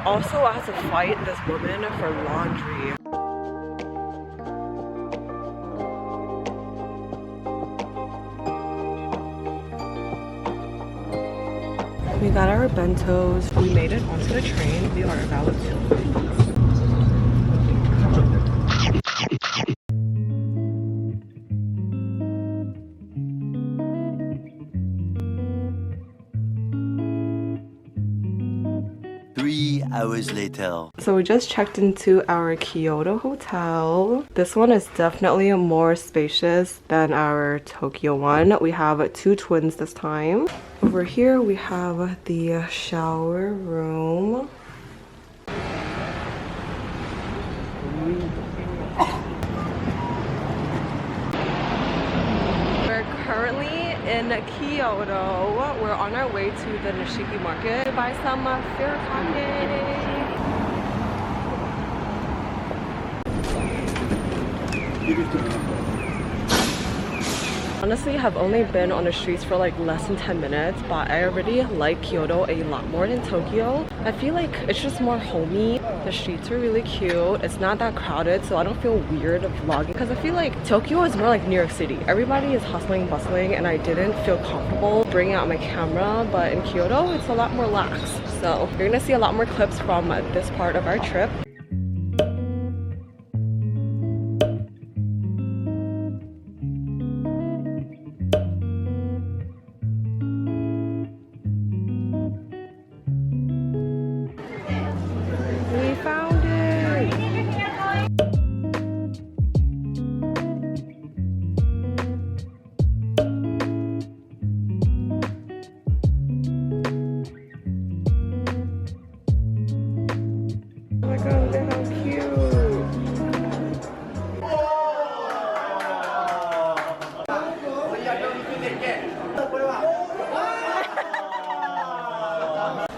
also have to fight this woman for laundry. We got our bentos. We made it onto the train. We are about to. 3 hours later. So we just checked into our Kyoto hotel. This one is definitely more spacious than our Tokyo one. We have 2 twins this time. Over here we have the shower room. We're currently in Kyoto. We're on our way to the Nishiki market to buy some F.A.Q. Honestly, I've only been on the streets for like less than 10 minutes, but I already like Kyoto a lot more than Tokyo. I feel like it's just more homey. The streets are really cute. It's not that crowded, so I don't feel weird of vlogging, because I feel like Tokyo is more like New York City. Everybody is hustling, bustling, and I didn't feel comfortable bringing out my camera, but in Kyoto, it's a lot more lax. So you're gonna see a lot more clips from this part of our trip.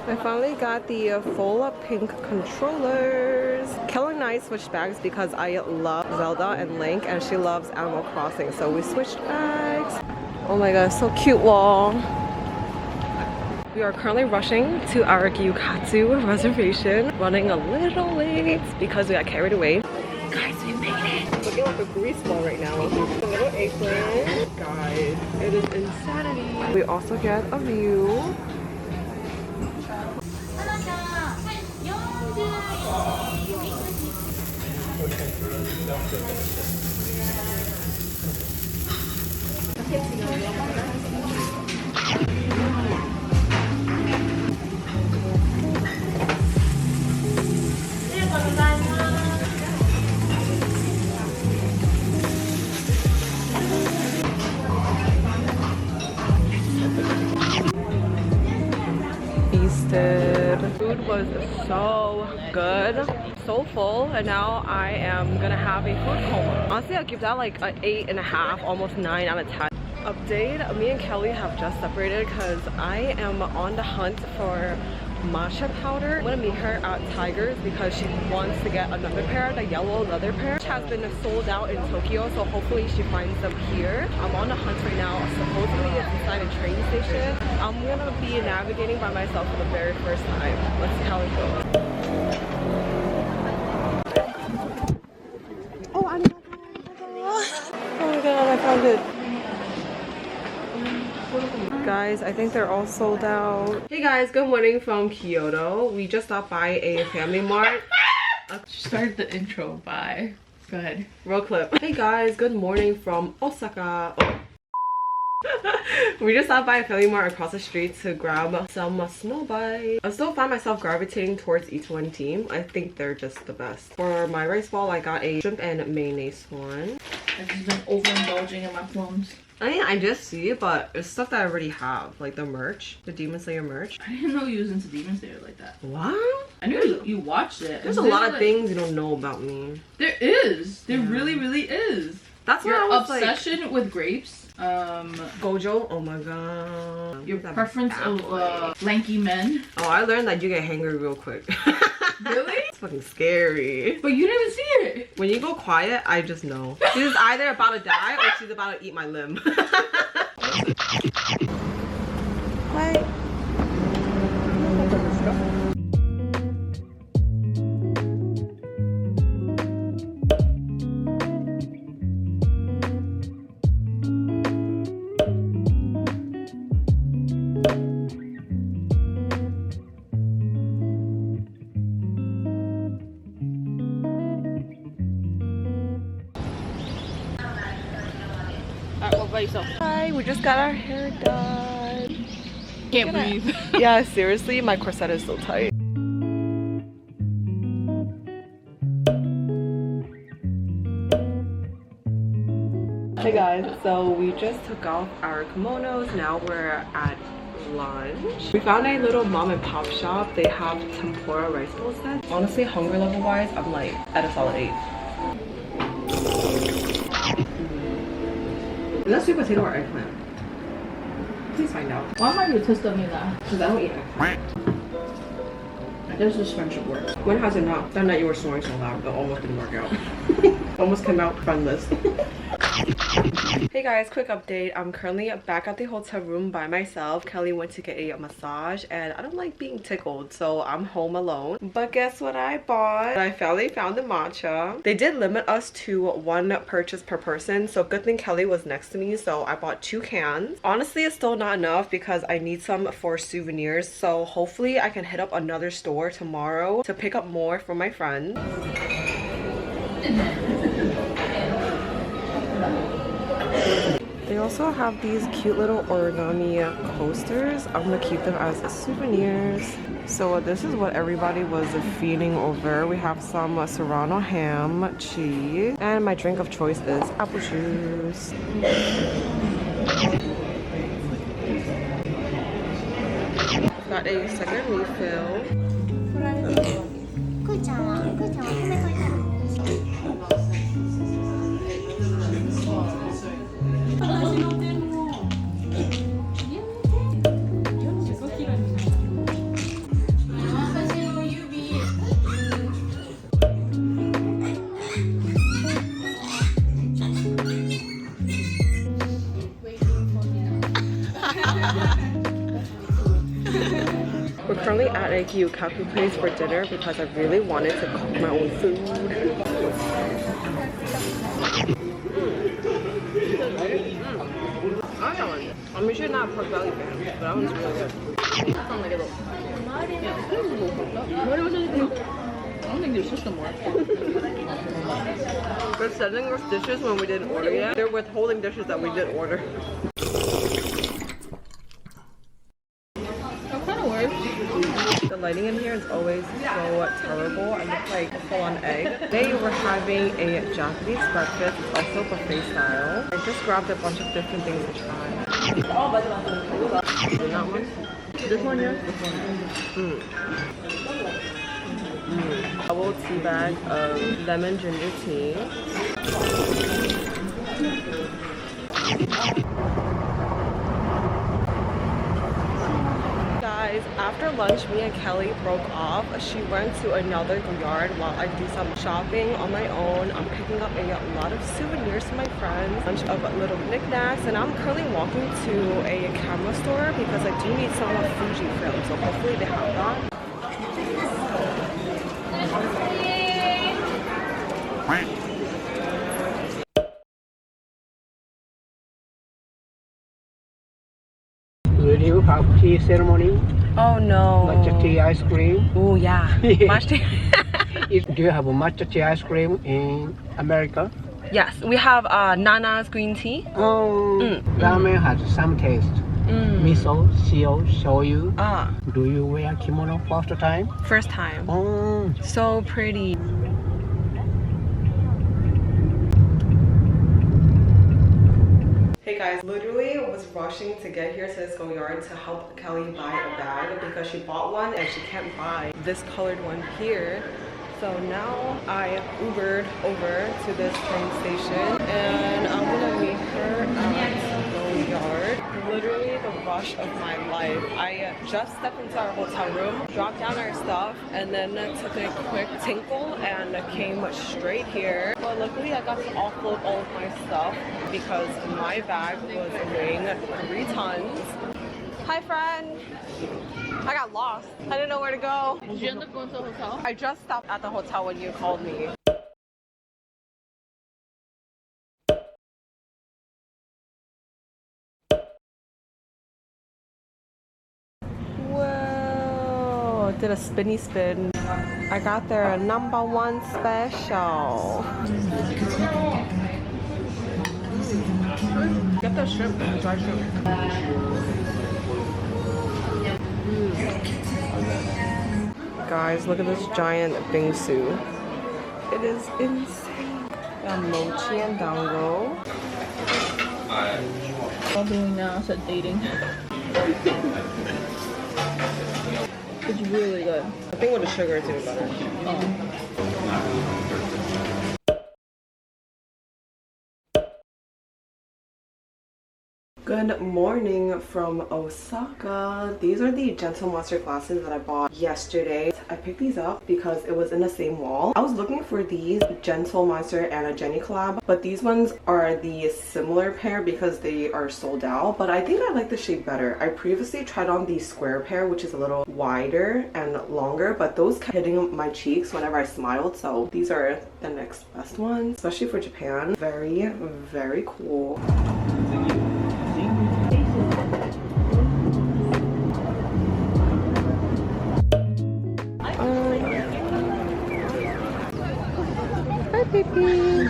I finally got the full pink controllers. Kelly and I switched bags because I love Zelda and Link and she loves Animal Crossing, so we switched bags. Oh my god, so cute wall. We are currently rushing to our Gyukatsu reservation, running a little late because we got carried away. Guys, we made it! It's looking like a grease ball right now. A little apron. Guys, it is insanity. We also get a view. Food was so good, so full, and now I am gonna have a food coma. Honestly, I'll give that like an 8.5, almost 9 out of 10. Update, me and Kelly have just separated because I am on the hunt for matcha powder. I'm gonna meet her at Tiger's because she wants to get another pair, the yellow leather pair, which has been sold out in Tokyo, so hopefully she finds them here. I'm on the hunt right now. Supposedly it's inside a train station. I'm gonna be navigating by myself for the very first time. Let's see how it goes. Oh, my god, I found it. Guys, I think they're all sold out. Hey guys, good morning from Kyoto. We just stopped by a Family Mart. Start the intro by. Go ahead. Roll clip. Hey guys, good morning from Osaka. Oh. We just stopped by a Family Mart across the street to grab some snow bites. I still find myself gravitating towards each one team. I think they're just the best. For my rice ball, I got a shrimp and mayonnaise one. I've just been overindulging in my plums. I mean, I just see it, but it's stuff that I already have, like the merch, the Demon Slayer merch. I didn't know you was into Demon Slayer like that. What? I knew you watched it. There's a lot of things you don't know about me. There is. There really, really is. That's your why I was obsession with grapes. Gojo. Oh my god. Your preference of lanky men. Oh, I learned that you get hangry real quick. Really? It's fucking scary. But you didn't see it. When you go quiet, I just know. She's either about to die or she's about to eat my limb. Hi. Hi, we just got our hair done. Can't breathe. Yeah, seriously, my corset is so tight. Hey guys, so we just took off our kimonos. Now we're at lunch. We found a little mom and pop shop. They have tempura rice bowl sets. Honestly, hunger level wise, I'm like at a solid 8. Is that sweet potato or eggplant? Please find out. Why might you testing me that? Because I don't eat eggplant. This is friendship work. When has it not? That night you were snoring so loud, but almost didn't work out. Almost came out friendless. Hey guys, quick update. I'm currently back at the hotel room by myself. Kelly went to get a massage and I don't like being tickled, so I'm home alone. But guess what I bought? I finally found the matcha. They did limit us to 1 purchase per person, so good thing Kelly was next to me, so I bought 2 cans. Honestly, it's still not enough because I need some for souvenirs, so hopefully I can hit up another store tomorrow to pick up more for my friends. They also have these cute little origami coasters. I'm gonna keep them as souvenirs. So this is what everybody was fiending over. We have some serrano ham, cheese, and my drink of choice is apple juice. Got a second refill. We're currently at a F.A.Q place for dinner because I really wanted to cook my own food. I'm usually not a pork belly fan, but that one's really good. I don't think your system works. They're sending us dishes when we didn't order yet. They're withholding dishes that we did order. That kind of works. The lighting in here is always so terrible. I look like a full-on egg. Today we're having a Japanese breakfast. It's also buffet style. I just grabbed a bunch of different things to try. That one? This one, yeah? This one. Double tea bag of lemon ginger tea. Guys, after lunch, me and Kelly broke off. She went to another yard while I do some shopping on my own. I'm picking up a lot of souvenirs for my friends, a bunch of little knickknacks, and I'm currently walking to a camera store because I do need some Fuji film, so hopefully they have that. Will you have tea ceremony? Oh no. Matcha tea ice cream? Oh yeah. Matcha tea. Do you have a matcha tea ice cream in America? Yes, we have Nana's green tea. Ramen has some taste. Miso, shio, shoyu. Do you wear kimono first time? First time. Oh. So pretty. Hey guys, literally was rushing to get here to this go yard to help Kelly buy a bag because she bought one and she can't buy this colored one here. So now I Ubered over to this train station and I'm gonna meet her at the yard. Literally the rush of my life. I just stepped into our hotel room, dropped down our stuff, and then took a quick tinkle and came straight here. But luckily I got to offload all of my stuff because my bag was weighing 3 tons. Hi friend! I got lost. I didn't know where to go. Did you end up going to the hotel? I just stopped at the hotel when you called me. Whoa! Did a spinny spin. I got their #1 special. Get the shrimp, the dry shrimp. Guys, look at this giant bingsu. It is insane. Got mochi and dango. All doing now is dating. It's really good. I think with the sugar it's even better. Oh. Good morning from Osaka. These are the gentle monster glasses that I bought yesterday. I picked these up because it was in the same wall. I was looking for these gentle monster and a Jenny collab, but these ones are the similar pair because they are sold out. But I think I like the shape better. I previously tried on the square pair, which is a little wider and longer, but those kept hitting my cheeks whenever I smiled. So these are the next best ones, especially for Japan. Very, very cool. Hi, baby.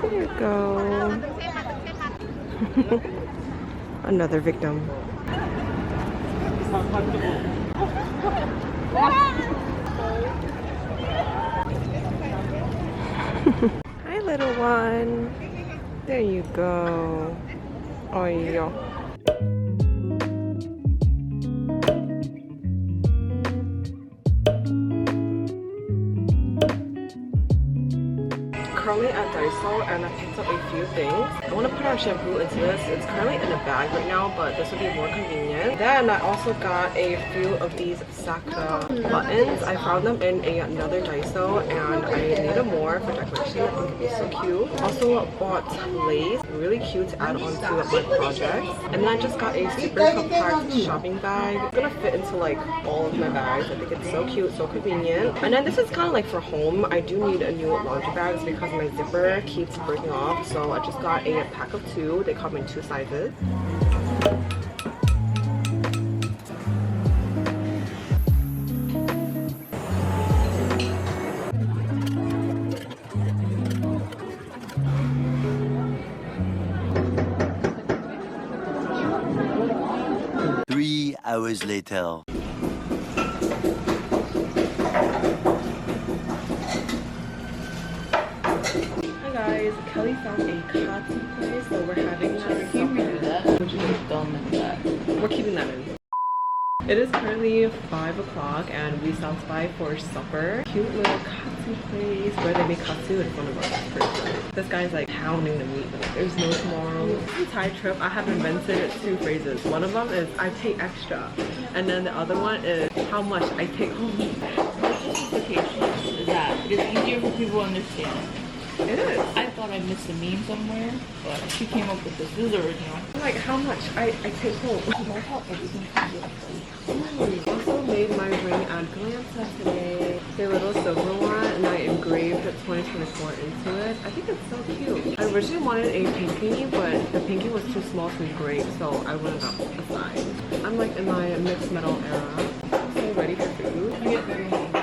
Here you go. Another victim. Hi, little one. There you go. Oh, yeah. Currently at Daiso and I picked up a few things. I want to put our shampoo into this. It's currently in a bag right now, but this would be more convenient. Then I also got a few of these OSAKA buttons. I found them in another Daiso and I needed more for decoration. I think it'd be so cute. Also bought lace, really cute to add on to my project. And then I just got a super compact shopping bag. It's gonna fit into like all of my bags. I think it's so cute, so convenient. And then this is kind of like for home. I do need a new laundry bags because my zipper keeps breaking off, so I just got a pack of 2. They come in 2 sizes. Three hours later. Kelly found a katsu place, so we're having that. Can you redo that? Would you just film in that? We're keeping that in. It is currently 5 o'clock and we stopped by for supper. Cute little katsu place where they make katsu in front of us. This guy's like pounding the meat. There's no tomorrow. This Thai trip, I have invented 2 phrases. One of them is I pay extra, and then the other one is how much I take home. My justification is that it's easier for people to understand. It is. I thought I missed a meme somewhere, but she came up with this. This is original. Like how much I take home. Also made my ring at Glanta today. The little silver one, and I engraved 2024 into it. I think it's so cute. I originally wanted a pinky, but the pinky was too small to engrave, so I went up a size. I'm like in my mixed metal era. So ready for food. I get very hungry.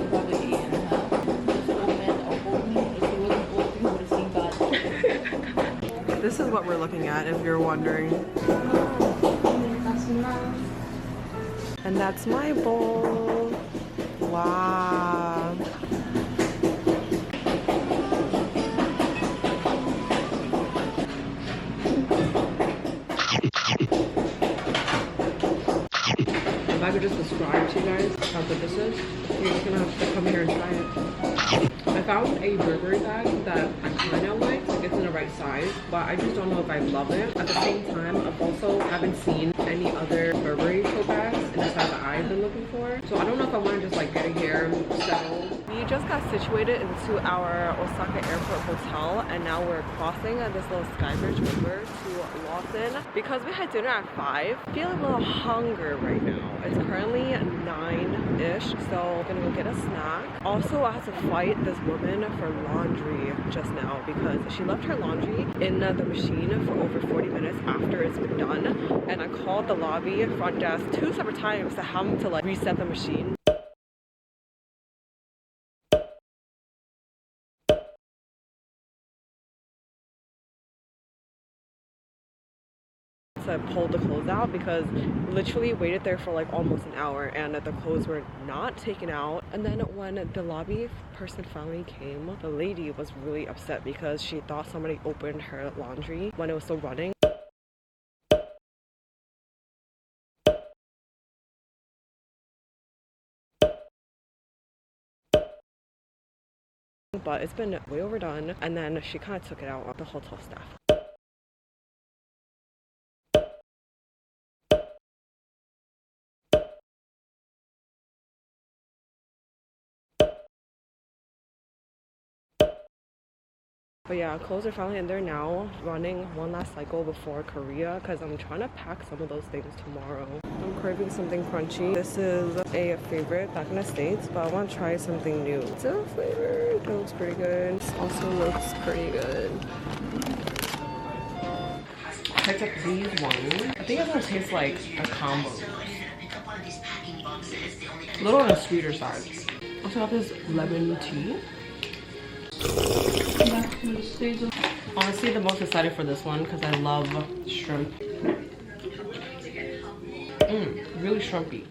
Probably 8 and a half. This old man elbowed me. If he wasn't old, he would have seen God. This is what we're looking at, if you're wondering. And that's my bowl. Wow. If I could just describe to you guys how good this is, you're just gonna have to come here and try it. I found a Burberry bag that I kind of like it's in the right size, but I just don't know if I love it. At the same time, I've also haven't seen any other Burberry tote bags in the size that I've been looking for. So I don't know if I want to just like get it here, settle. We just got situated into our Osaka airport hotel, and now we're crossing this little sky bridge over to Lawson because we had dinner at 5. Feeling a little hunger right now. It's currently 9-ish, so I'm gonna go get a snack. Also, I had to fight this woman for laundry just now because she left her laundry in the machine for over 40 minutes after it's been done, and I called the lobby front desk 2 separate times to have them to like reset the machine. To pull the clothes out because literally waited there for like almost an hour and the clothes were not taken out. And then when the lobby person finally came, the lady was really upset because she thought somebody opened her laundry when it was still running. But it's been way overdone, and then she kind of took it out on the hotel staff. But yeah, clothes are finally in there now, running one last cycle before Korea because I'm trying to pack some of those things tomorrow. I'm craving something crunchy. This is a favorite back in the States, but I want to try something new. It's a flavor. It looks pretty good. This also looks pretty good. I picked up these ones. I think it's gonna taste like a combo. A little on the sweeter side. Also got this lemon tea. Honestly, the most excited for this one because I love shrimp. Really shrimpy.